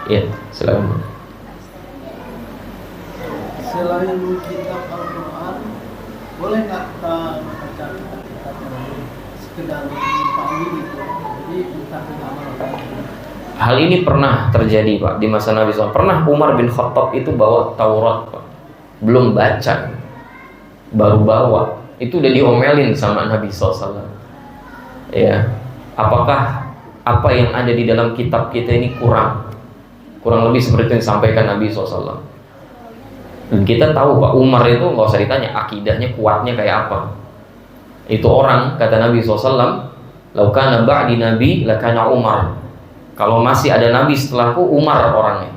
Ya, silakan. Selain kitab Al-Quran, boleh nggak kita membaca kitab-kitab yang lain sekedar dipahami gitu, jadi kita beramal. Hal ini pernah terjadi Pak di masa Nabi SAW. Pernah Umar bin Khattab itu bawa Taurat Pak, belum baca, baru bawa, itu udah diomelin sama Nabi SAW. Ya, apakah apa yang ada di dalam kitab kita ini kurang lebih seperti yang disampaikan Nabi SAW. Dan kita tahu Pak, Umar itu nggak usah ditanya akidahnya kuatnya kayak apa. Itu orang, kata Nabi SAW, "Lau kana ba'di nabi lakana Umar." Kalau masih ada nabi setelahku, Umar orangnya.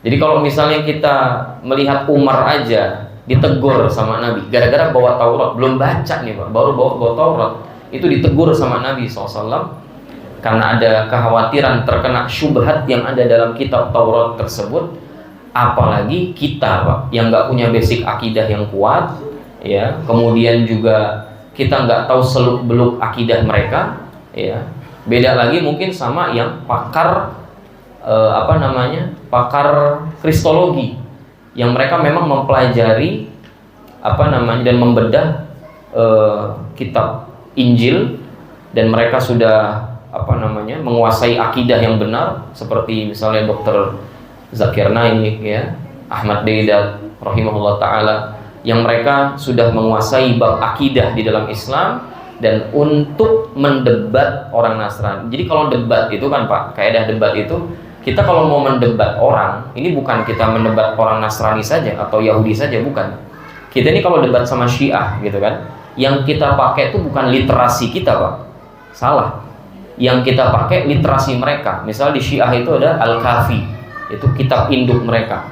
Jadi kalau misalnya kita melihat Umar aja ditegur sama Nabi gara-gara bawa Taurat, belum baca nih Pak, baru bawa Taurat, itu ditegur sama Nabi SAW karena ada kekhawatiran terkena syubhat yang ada dalam kitab Taurat tersebut. Apalagi kita Pak yang nggak punya basic akidah yang kuat, ya, kemudian juga kita nggak tahu seluk beluk akidah mereka, ya. Beda lagi mungkin sama yang pakar pakar kristologi, yang mereka memang mempelajari dan membedah kitab Injil, dan mereka sudah menguasai akidah yang benar, seperti misalnya Dr. Zakir Naik, ya, Ahmad Deedat rahimahullah taala, yang mereka sudah menguasai bab akidah di dalam Islam dan untuk mendebat orang Nasrani. Jadi kalau debat itu kan Pak, kaidah debat itu, kita kalau mau mendebat orang, ini bukan kita mendebat orang Nasrani saja atau Yahudi saja, bukan. Kita ini kalau debat sama Syiah gitu kan, yang kita pakai itu bukan literasi kita Pak, salah. Yang kita pakai literasi mereka. Misal di Syiah itu ada Al-Kafi, itu kitab induk mereka.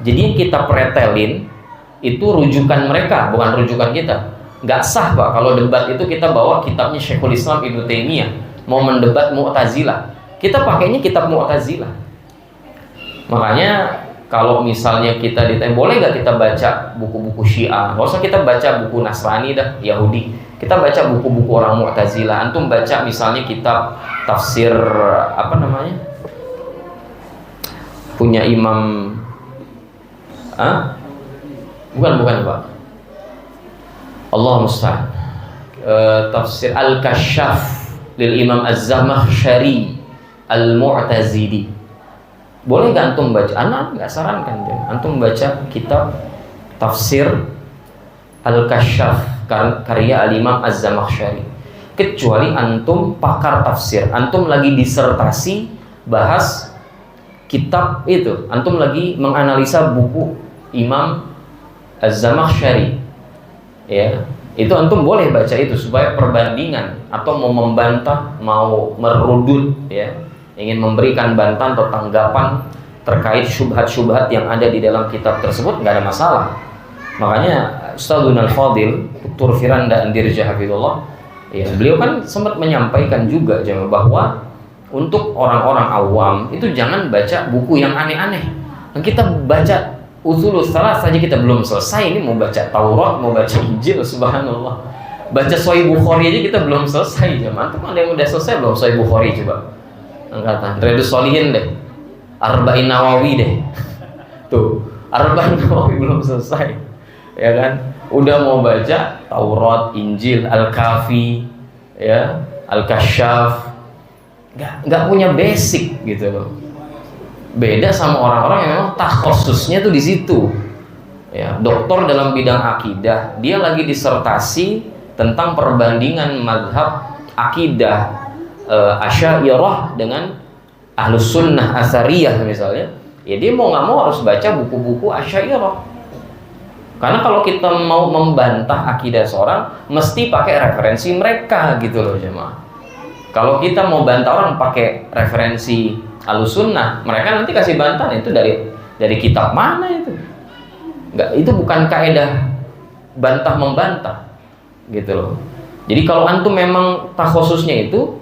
Jadi yang kita pretelin itu rujukan mereka, bukan rujukan kita. Nggak sah Pak kalau debat itu kita bawa kitabnya Syekhul Islam Ibnu Taimiyah, mau mendebat Mu'tazilah, kita pakainya kitab Mu'tazilah. Makanya kalau misalnya kita ditanya boleh nggak kita baca buku-buku Syiah, nggak usah kita baca buku Nasrani dah, Yahudi, kita baca buku-buku orang Mu'tazilah. Antum baca misalnya kitab tafsir punya Imam bukan Pak, Allah musta'an, tafsir Al-Kashaf lil Imam Az-Zamakhsyari Al-Mu'tazili. Boleh gak antum baca? Anak nggak sarankan antum baca kitab tafsir Al-Kashaf karya Al-Imam Az-Zamakhsyari, kecuali antum pakar tafsir, antum lagi disertasi bahas kitab itu, antum lagi menganalisa buku Imam Az-Zamakhsyari, ya, itu antum boleh baca itu supaya perbandingan atau mau membantah, mau merudut, ya, ingin memberikan bantahan atau tanggapan terkait syubhat-syubhat yang ada di dalam kitab tersebut, nggak ada masalah. Makanya Ustadzun Al-Fadil Dr. Firanda Andirja Hafizullah, ya, beliau kan sempat menyampaikan juga bahwa untuk orang-orang awam itu jangan baca buku yang aneh-aneh. Kita baca Usulul Salah saja kita belum selesai, ini mau baca Taurat, mau baca Injil, subhanallah. Baca Sahih Bukhari aja kita belum selesai, jemaah. Antum ada yang udah selesai belum Sahih Bukhari, coba angkatan. Riyadhus Shalihin deh, Arba'in Nawawi deh. Tuh, Arba'in Nawawi belum selesai, ya kan? Udah mau baca Taurat, Injil, Al-Kafi, ya, Al-Kashaf, nggak punya basic gitu loh. Beda sama orang-orang yang memang takhususnya tuh di situ, ya, doktor dalam bidang akidah, dia lagi disertasi tentang perbandingan mazhab akidah Asy'ariyah dengan Ahlus Sunnah Atsariyah misalnya, ya dia mau nggak mau harus baca buku-buku Asy'ariyah. Karena kalau kita mau membantah akidah seorang, mesti pakai referensi mereka gitu loh jemaah. Kalau kita mau bantah orang pakai referensi Ahlus Sunnah, mereka nanti kasih bantahan itu dari kitab mana itu? Enggak, itu bukan kaidah bantah membantah gitu loh. Jadi kalau antum memang takhususnya itu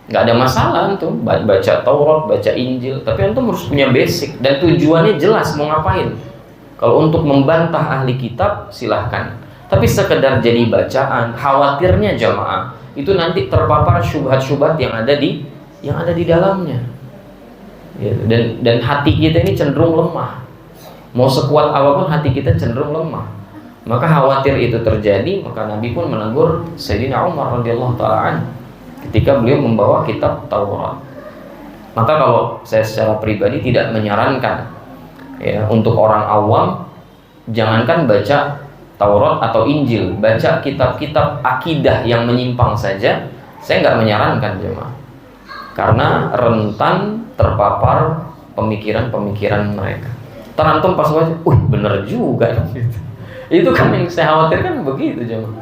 nggak ada masalah antum baca Taurat, baca Injil, tapi antum harus punya basic dan tujuannya jelas mau ngapain. Kalau untuk membantah ahli kitab silahkan, tapi sekedar jadi bacaan, khawatirnya jamaah itu nanti terpapar syubhat-syubhat yang ada di dalamnya. Gitu. Dan hati kita ini cenderung lemah. Mau sekuat apapun hati kita cenderung lemah. Maka khawatir itu terjadi, maka Nabi pun menegur Sayyidina Umar radhiyallahu taala anhu ketika beliau membawa kitab Taurat. Maka kalau saya secara pribadi tidak menyarankan ya untuk orang awam, jangankan baca Taurat atau Injil, baca kitab-kitab akidah yang menyimpang saja, saya nggak menyarankan jemaah. Karena rentan terpapar pemikiran-pemikiran mereka. Terantum pas baca, bener juga gitu. Itu kan yang saya khawatirkan begitu jemaah.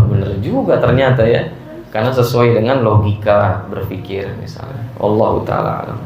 Bener juga ternyata ya. Karena sesuai dengan logika berpikir misalnya. Wallahu ta'ala alam.